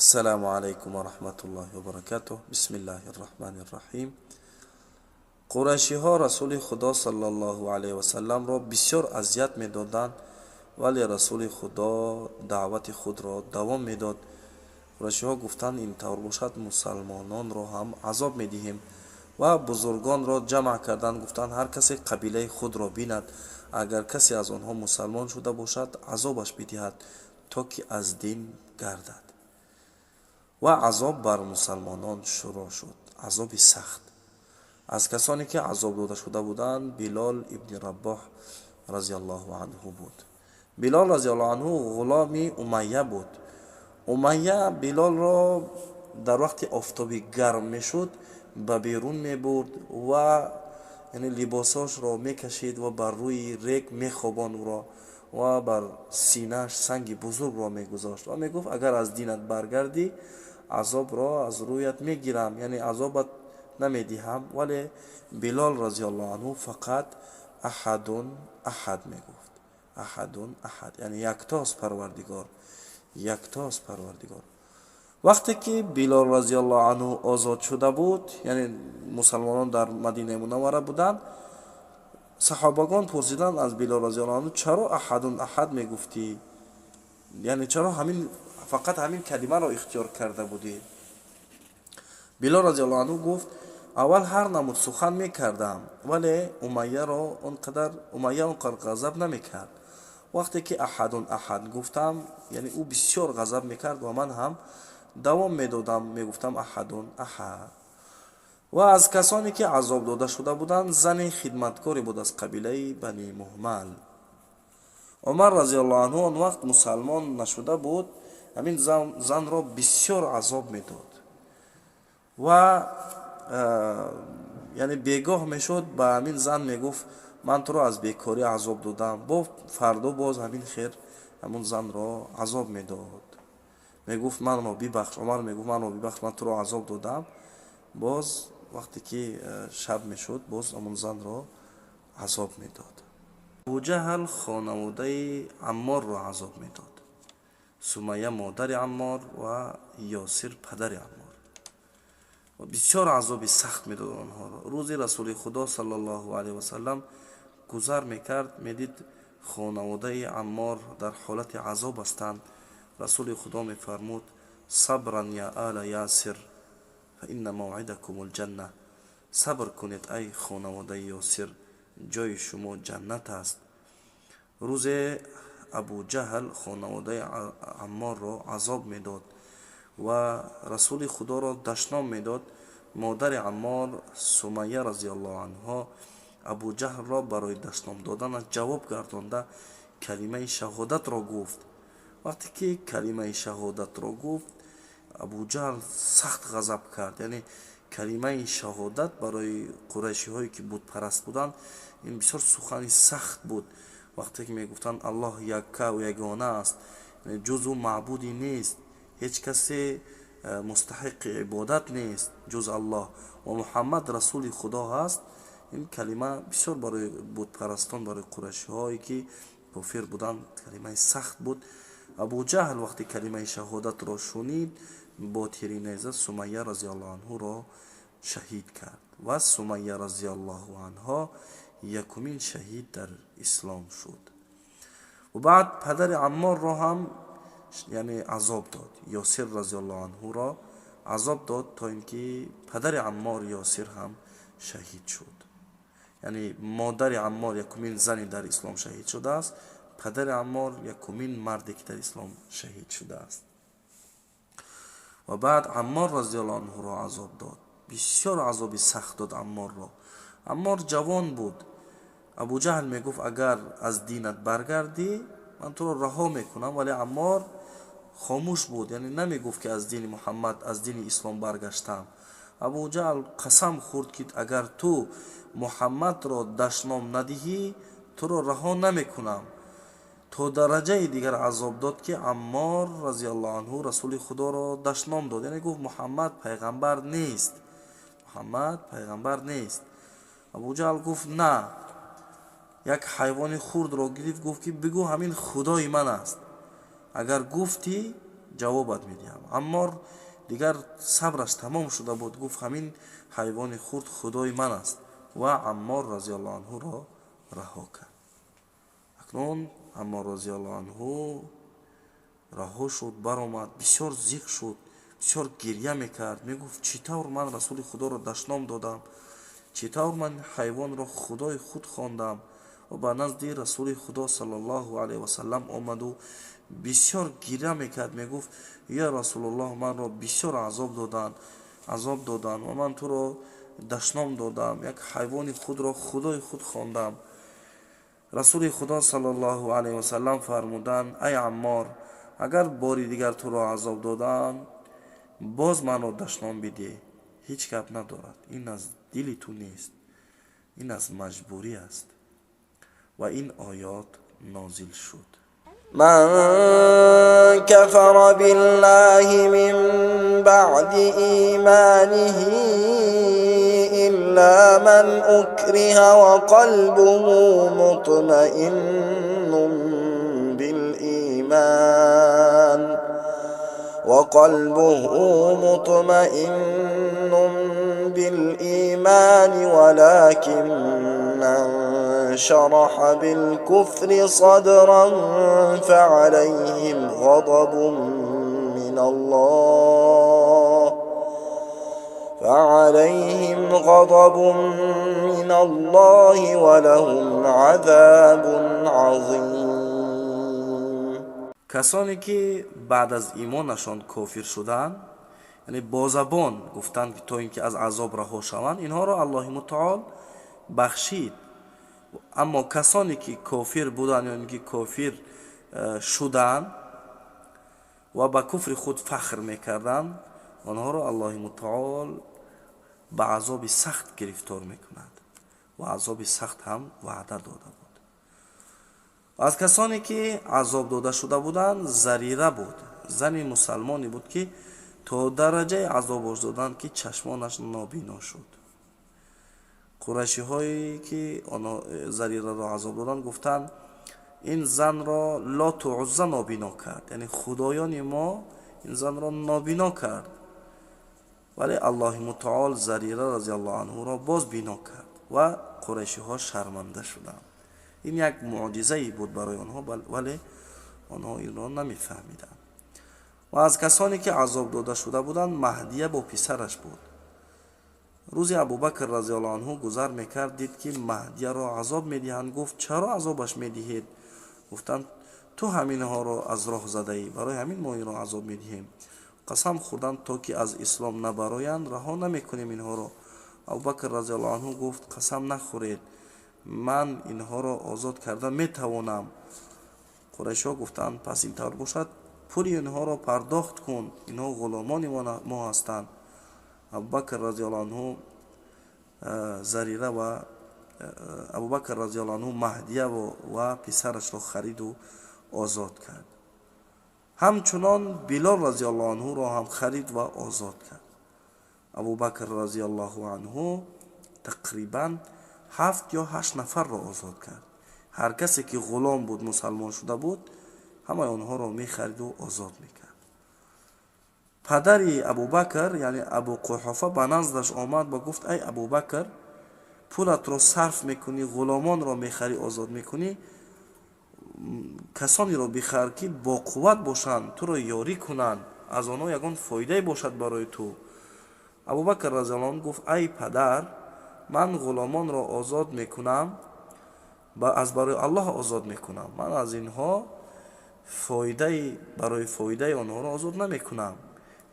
السلام عليكم ورحمة الله وبركاته. بسم الله الرحمن الرحیم. قریشی ها رسول خدا صلی الله علیه و سلم را بسیار اذیت می‌دادند، ولی رسول خدا دعوت خود را دوام می‌داد. قریشی ها گفتند این طور باشد مسلمانان را هم عذاب می‌دهیم و بزرگان را جمع کردند. گفتند هر کسی قبیله خود را بیند، اگر کسی از آنها مسلمان شده باشد عذابش بدهد تا که از دین گردد. و عذاب بر مسلمانان شروع شد، عذاب سخت. از کسانی که عذاب داده شده بودند بلال ابن رباح رضی الله عنه بود. بلال رضی الله عنه غلام امیه بود. امیه بلال را در وقت آفتابی گرم میشد به بیرون میبرد و یعنی لباساش را میکشید و بر روی ریگ میخواباند او را و بر سینه‌اش سنگ بزرگ را میگذاشت و میگفت اگر از دینت برگردی عذاب را از رویت میگیرم، یعنی عذابت نمیدهم. ولی بلال رضی الله عنه فقط احد احد میگفت، احد احد، یعنی یکتاست پروردگار، یکتاست پروردگار. وقتی که بلال رضی الله عنه آزاد شده بود، یعنی مسلمانان در مدینه منوره بودند، صحابگان پرسیدند از بلال رضی الله عنه چرا احد احد میگفتی، یعنی چرا فقط همین کلمه را اختیار کرده بودی؟ بلال رضی الله عنه گفت اول هر نمود سخن میکردم ولی امیه اونقدر غضب نمیکرد. وقتی که احد احد گفتم یعنی او بسیار غضب میکرد و من هم دوام میدادم میگفتم احد احد. و از کسانی که عذاب داده شده بودند زن خدمتکاری بود از قبیله بنی محمل. عمر رضی الله عنه آن وقت مسلمان نشده بود، همین زن را بسیار عذاب میداد و یعنی بیگاه میشد به همین زن میگفت من تو را از بیکاری عذاب دادم، با فردا باز همین خیر همون زن را عذاب میداد، میگفت من را ببخش. عمر میگفت من را ببخش، من تو را عذاب دادم. باز وقتی که شب میشد باز همون زن را عذاب میداد. ابو جهل خانواده عمار را عذاب میداد، سمیه مادر عمار و یاسر پدر عمار، و بسیار عذاب سخت میداد آنها را. روزی رسول خدا صلی الله علیه و سلم گذر میکرد، میدید خانواده عمار در حالت عذاب هستند. رسول خدا میفرمود صبرا یا آل یاسر فان موعدکم الجنه، صبر کنید ای خانواده یاسر، جای شما جنت است. روز ابو جهل خانواده عمار را عذاب میداد و رسول خدا را دشنام میداد. مادر عمار سمیه رضی الله عنها ابو جهل را برای دشنام دادن جواب گردانده کلمه شهادت را گفت. وقتی که کلمه شهادت را گفت ابو جهل سخت غضب کرد، یعنی کلمه شهادت برای قریشی هایی که بت پرست بودند این بسیار سخنی سخت بود. وقتی که میگفتند الله یکه و یگانه است، یعنی جز او معبودی نیست، هیچ کسی مستحق عبادت نیست جز الله و محمد رسول خدا هست، این کلمه بسیار برای بت پرستان، برای قریشی هایی که کافر بودند کلمه سخت بود. ابو جهل وقتی کلمه شهادت را شنید با تیر نیزه سمیه رضی الله عنه را شهید کرد و سمیه رضی الله عنها یکمین شهید در اسلام شد. و بعد پدر عمار را هم یعنی عذاب داد، یاسر رضی الله عنه را عذاب داد تا اینکه پدر عمار یاسر هم شهید شد. یعنی مادر عمار یکمین زنی در اسلام شهید شده است، پدر عمار یکمین مردی که در اسلام شهید شده است. و بعد عمار رضی الله عنه را عذاب داد، بسیار عذاب سخت داد عمار را. عمار جوان بود. ابو جهل میگفت اگر از دینت برگردی من تو را رها میکنم، ولی عمار خاموش بود، یعنی نمیگفت که از دین محمد از دین اسلام برگشتم. ابو جهل قسم خورد که اگر تو محمد را دشنام ندهی تو را رها نمیکنم. تو درجه دیگر عذاب داد که عمار رضی الله عنه رسول خدا را دشنام داد، یعنی گفت محمد پیغمبر نیست، محمد پیغمبر نیست. ابو جهل گفت نه، یک حیوان خرد را گرفت گفت که بگو همین خدای من است. اگر گفتی ҷавобат медиҳам. Аммор дигар сабраш тамом шуда буд, гуфт ҳамин ҳайвони хурд худои ман аст ва Аммор разияллоҳу анҳуро раҳо кард. акнун Аммор разияллоҳу анҳу раҳо шуд, баромад, бисёр зиқ шуд, бисёр гирья мекард, мегуфт чӣ тавр ман расули худоро даштном додам, чӣ тавр ман ҳайвонро худои худ хондам. ва ба назди расули худо саллаллоҳу алайҳи васаллам омаду бисёр гирья мекард, мегуфт я расулуллоҳ, манро бисёр азоб доданд ва ман туро даштном додам, як ҳайвони худро худои худ хондам. расули худо саллаллоҳу алайҳи васаллам фармуданд: ай Аммор, агар бори дигар туро азоб додам, боз манро даштном бидеҳ, ҳеҷ гап надорад, ин аз дили ту нест, ин аз маҷбурӣ аст. ва ин оёт нозил шуд. من كفر بالله من بعد إيمانه إلا من أكره وقلبه مطمئن بالإيمان ولكن من شرح بالكفر صدرا فعليهم غضب من الله ولهم عذاب عظيم. کسانی که بعد از ایمانشان کافر شدند، یعنی با زبان گفتند که تا اینکه از عذاب رها شوند، اینها را الله متعال بخشید. اما کسانی که کافر بودند، یعنی که کافر شدند و با کفر خود فخر میکردند، آنها را الله متعال به عذاب سخت گرفتار میکند و عذاب سخت هم وعده داده بود. از کسانی که عذاب داده شده بودند، زریره بود، زنی مسلمانی بود که تا درجه عذابش دادند که چشمانش نابینا شد. قریشی هایی که زریره را عذاب دادند گفتند این زن را لات و عزا نابینا کرد، یعنی خدایان ما این زن را نابینا کرد. ولی الله متعال زریره رضی الله عنه را باز بینا کرد و قریشی ها شرمنده شدند. این یک معجزه ای بود برای آنها، ولی آنها این را نمیفهمیدند. و از کسانی که عذاب داده شده بودند، مهدیه با پسرش بود. روزی ابوبکر رضی الله عنه گذر میکرد، دید که مهدیه را عذاب میدهند. گفت چرا عذابش میدهید؟ گفتند تو همینها را از راه زده ای، برای همین ما این را عذاب میدهیم. قسم خوردند تا که از اسلام نبرایند رها نمیکنیم اینها را. ابوبکر رضی الله عنه گفت قسم نخورید، من اینها را آزاد کرده میتوانم. قریش‌ها گفتند پس این طور باشد پول اینها را پرداخت کن، اینها غلامان ما هستند. ابوبکر رضی الله عنه زریره و ابوبکر رضی الله عنه مهدیه و پسرش را خرید و آزاد کرد. همچنان بلال رضی الله عنه را هم خرید و آزاد کرد. ابوبکر رضی الله عنه تقریبا 7 یا 8 نفر را آزاد کرد. هر کسی که غلام بود، مسلمان شده بود، همه آنها را می خرید و آزاد می کرد. پدر ابوبکر یعنی ابو قحافه به نزدش آمد و گفت ای ابوبکر، پولت را صرف میکنی، غلامان را میخری، آزاد میکنی، کسانی را بخر که با قوت باشند، تو را یاری کنند، از آنها یگان فایده باشد برای تو. ابوبکر رضی الله عنه گفت ای پدر، من غلامان را آزاد میکنم، از برای الله آزاد میکنم، من از اینها برای فایده آنها را آزاد نمیکنم.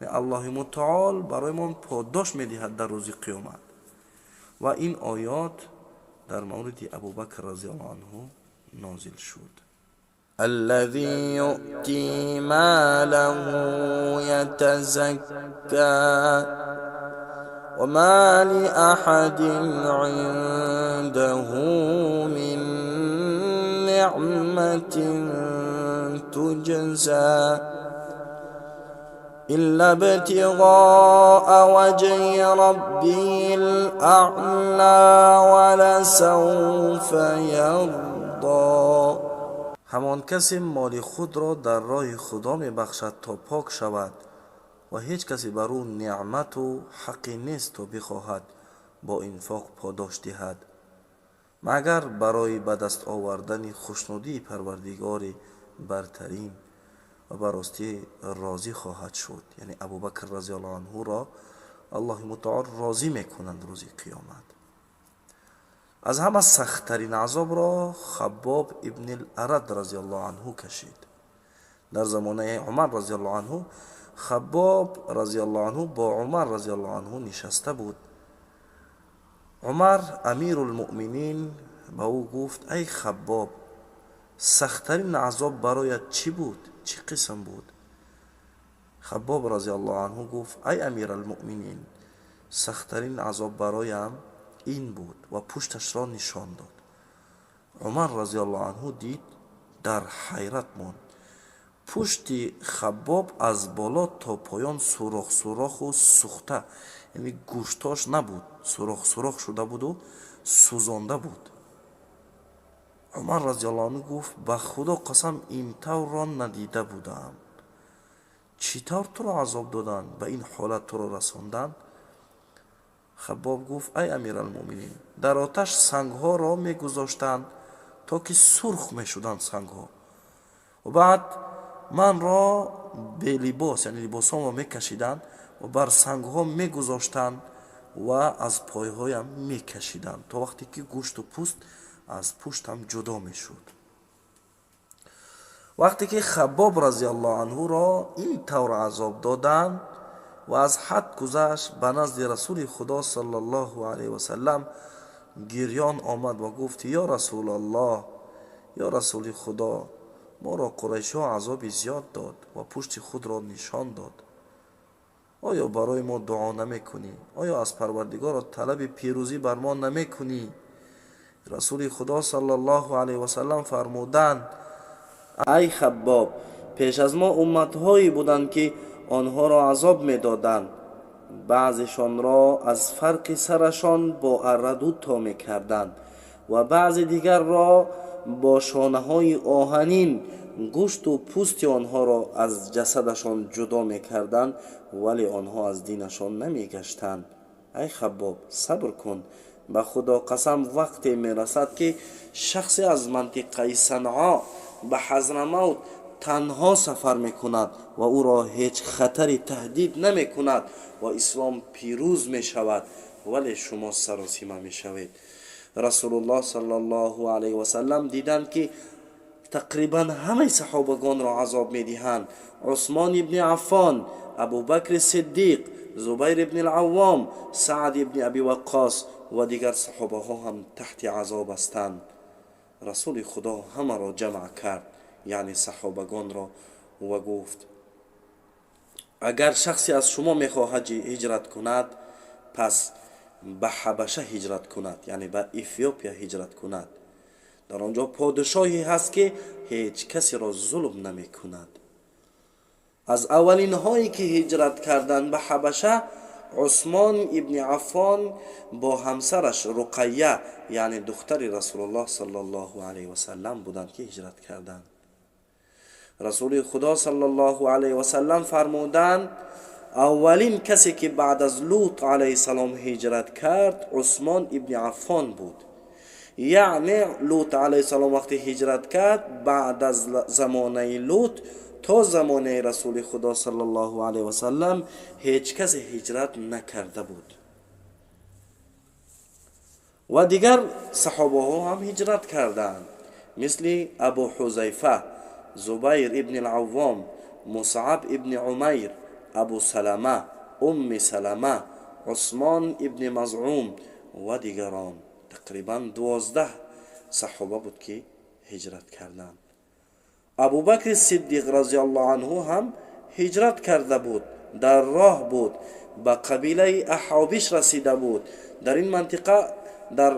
الله متعال برای من پاداش میدهد در روز قیامت. و این آیات در مورد ابوبکر رضی الله عنه نازل شد. الذي يؤتي ماله يتزكى وما لأحد عنده من نعمة تجزى إلا ابتغاء وجه ربه الأعلى ولسوف يرضى. ҳамон касе моли худро дар роҳи худо мебахшад то пок шавад ва ҳеҷ касе бар ӯ неъмату ҳаққе нест то бихоҳад бо инфоқ подош диҳад магар барои ба даст овардани хушнудии парвардигори бартарин ва баростӣ розӣ хоҳад шуд. Яъне Абу Бакр разиаллоҳу анҳуро Аллоҳи мутаол розӣ мекунанд рӯзи қиёмат. аз ҳама сахттарин азобро Хаббоб ибн ал-Арад разиаллоҳу анҳу кашид. дар замонаи Умар разиаллоҳу анҳу Хаббоб разиаллоҳу анҳу бо Умар разиаллоҳу анҳу нишаста буд. Умар амирулмуъминин ба ӯ гуфт: ай Хаббоб, сахттарин азоб бароят чӣ буд? чӣ қисм буд? Хаббоб разиаллоҳу анҳу гуфт: ай амиралмуъминин, сахттарин азоб бароям ин буд ва пушташро нишон дод. Умар разиаллоҳу анҳу дид, дар ҳайрат монд. пушти Хаббоб аз боло то поён суроху сухта, яъне гӯштош набуд, сурох шуда буду сӯзонда буд. Умар разиаллоҳу анҳу гуфт: ба худо қасам, ин таврро надида будам. чӣ тавр туро азоб доданд, ба ин ҳолат туро расонданд? Хаббоб гуфт: ай амиралмуъминин, дар оташ сангҳоро мегузоштанд то ки сурх мешуданд сангҳо. ва баъд манро белибос, яъне либосонро мекашиданд ва бар сангҳо мегузоштанд ва аз пойҳоям мекашиданд то вақте ки гӯшту пӯст аз пуштам ҷудо мешуд. вақте ки Хаббоб разиаллоҳу анҳуро ин тавр азоб доданд ва аз ҳад гузашт, ба назди расули худо саллаллоҳу алайҳи васаллам гирён омад ва гуфт: ё расулаллоҳ, ё расули худо, моро қурайшиҳо азоби зиёд дод ва пушти худро нишон дод. оё барои мо дуо намекунӣ? оё аз парвардигорот талаби пирӯзӣ бар мо намекунӣ? расули худо саллаллоҳу алайҳи васаллам фармуданд: ай Хаббоб, пеш аз мо умматҳое буданд ки онҳоро азоб медоданд. баъзешонро аз фарқи сарашон бо арраду то мекарданд ва баъзе дигарро бо шонаҳои оҳанин гӯшту пӯсти онҳоро аз ҷасадашон ҷудо мекарданд, вале онҳо аз динашон намегаштанд. ай Хаббоб, сабр кун. ба худо қасам, вақте мерасад ки шахсе аз мантиқаи Санъо ба Ҳазрамавт танҳо сафар мекунад ва ӯро ҳеҷ хатари таҳдид намекунад ва ислом пирӯз мешавад, вале шумо саросима мешавед. расулуллоҳ саллаллоҳу алайҳи васаллам диданд ки тақрибан ҳамаи саҳобагонро азоб медиҳанд. Усмон ибни Аффон, Абу Бакри Сиддиқ, Зубайр ибн ал-Аввом, Саъд ибни Аби Ваққос ва дигар саҳобаҳо ҳам таҳти азоб ҳастанд. расули худо ҳамаро ҷамъ кард, яъне саҳобагонро, ва гуфт: агар шахсе аз шумо мехоҳад ҳиҷрат кунад, пас ба Ҳабаша ҳиҷрат кунад, яъне ба Эфиопия ҳиҷрат кунад. дар онҷо подшоҳе ҳаст ки ҳеҷ касеро зулм намекунад. аз аввалинҳое ки ҳиҷрат карданд ба Ҳабаша, Усмон ибни Аффон бо ҳамсараш Руқайя, яъне духтари расулуллоҳ саллаллоҳу алайҳи васаллам буданд ки ҳиҷрат карданд. расули худо саллаллоҳу алайҳи васаллам фармуданд: аввалин касе ки баъд аз Лут алайҳи салом ҳиҷрат кард, Усмон ибни Аффон буд. яъне Лут алайҳи салом вақте ҳиҷрат кард, баъд аз замонаи Лут то замонаи расули худо саллаллоҳу алайҳи васаллам ҳеҷ касе ҳиҷрат накарда буд. ва дигар саҳобаҳо ҳам ҳиҷрат карданд, мисли Абу Ҳузайфа, Зубайр ибн ал-Аввом, Мусъаб ибн Умайр, Абу Салама, Умми Салама, Усмон ибн Мазъум ва дигарон. тақрибан 12 саҳоба буд ки ҳиҷрат карданд. Абу Бакр Сиддиқ разиаллоҳу анҳу ҳам ҳиҷрат карда буд, дар роҳ буд, ба қабилаи Аҳобиш расида буд. дар ин мантиқа, дар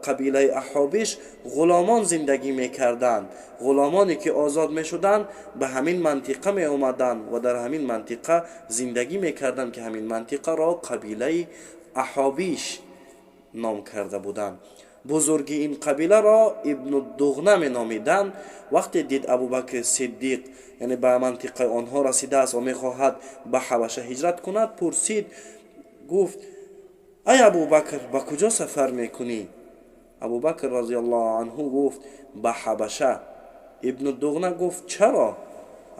қабилаи Аҳобиш ғуломон зиндагӣ мекарданд. ғуломоне ки озод мешуданд, ба ҳамин мантиқа меомаданд ва дар ҳамин мантиқа зиндагӣ мекарданд ки ҳамин мантиқаро қабилаи Аҳобиш ном карда буданд. бузурги ин қабила ро ибну дуғна меномиданд. вақте дид абубакр сиддиқ яъне ба мантиқаи онҳо расидааст ва мехоҳад ба ҳабаша ҳиҷрат кунад, пурсид, гуфт: ай абубакр, ба куҷо сафар мекунӣ? абубакр разиаллоҳу анҳу гуфт: ба ҳабаша. ибну дуғна гуфт: чаро?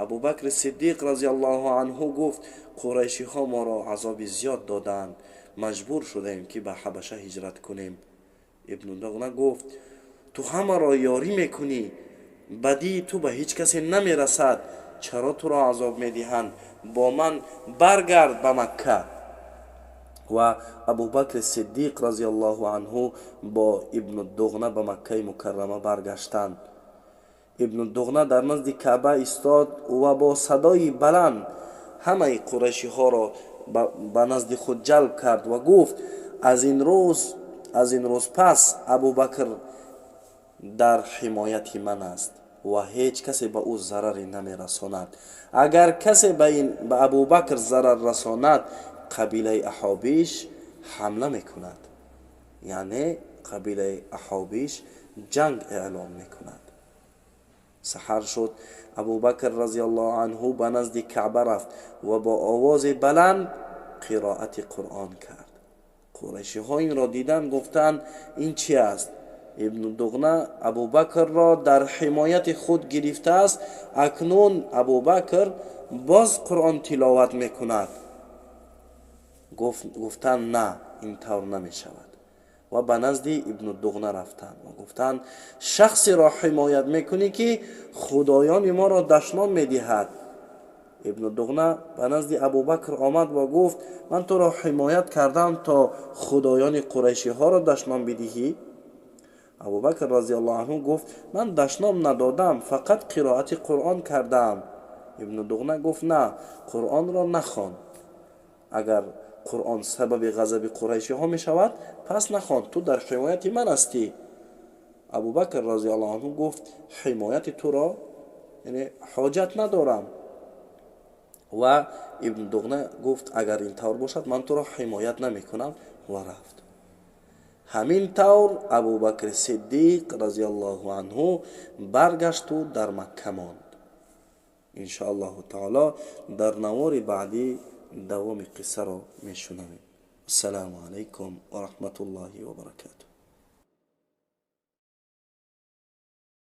абубакр сиддиқ разиаллоҳу анҳу гуфт: қурайшиҳо моро азоби зиёд доданд, маҷбур шудаем ки ба ҳабаша ҳиҷрат кунем. ибну дуғна гуфт: ту ҳамаро ёрӣ мекунӣ, бадии ту ба ҳеҷ касе намерасад, чаро туро азоб медиҳанд? бо ман баргард ба Макка. ва абубакр сиддиқ разиаллоҳу анҳу бо ибну дуғна ба Маккаи мукаррама баргаштанд. ибну дуғна дар назди Каъба истод ва бо садои баланд ҳамаи қурайшиҳоро ба назди худ ҷалб кард ва гуфт: аз ин рӯз пас абубакр дар ҳимояти ман аст ва ҳеҷ касе ба ӯ зараре намерасонад. агар касе ба абубакр зарар расонад, қабилаи аҳобиш ҳамла мекунад, яъне қабилаи аҳобиш ҷанг эълон мекунад. саҳар шуд, абубакр разиаллоҳу анҳу ба назди Каъба рафт ва бо овози баланд қироати Қуръон кард. қурайшиҳо инро дидан гуфтанд: ин чи аст? ибну дуғна абубакрро дар ҳимояти худ гирифтааст, акнун абубакр боз Қуръон тиловат мекунад. гуфтанд: на, ин тавр намешавад. ва ба назди ибну дуғна рафтанд ва гуфтанд: шахсеро ҳимоят мекунӣ ки худоёни моро дашном медиҳад. ибну дуғна ба назди абубакр омад ва гуфт: ман туро ҳимоят кардам то худоёни қурайшиҳоро дашном бидиҳӣ? абубакр разиаллоҳу анҳу гуфт: ман дашном надодам, фақат қироати Қуръон кардам. ибну дуғна гуфт: на, Қуръонро нахон. агар Қуръон сабаби ғазаби қурайшиҳо мешавад, пас нахон, ту дар ҳимояти ман ҳастӣ. абубакр разиаллоҳу анҳу гуфт: ҳимояти туро яъне ҳоҷат надорам. ва ибну дуғна гуфт: агар ин тавр бошад, ман туро ҳимоят намекунам, ва рафт. ҳамин тавр абубакр сиддиқ разиаллоҳу анҳу баргашту дар Макка монд. иншоаллоҳу таоло дар навори баъдӣ давоми қиссаро мешунавем. ассалому алайкум ва раҳматуллоҳи ва баракатуҳ.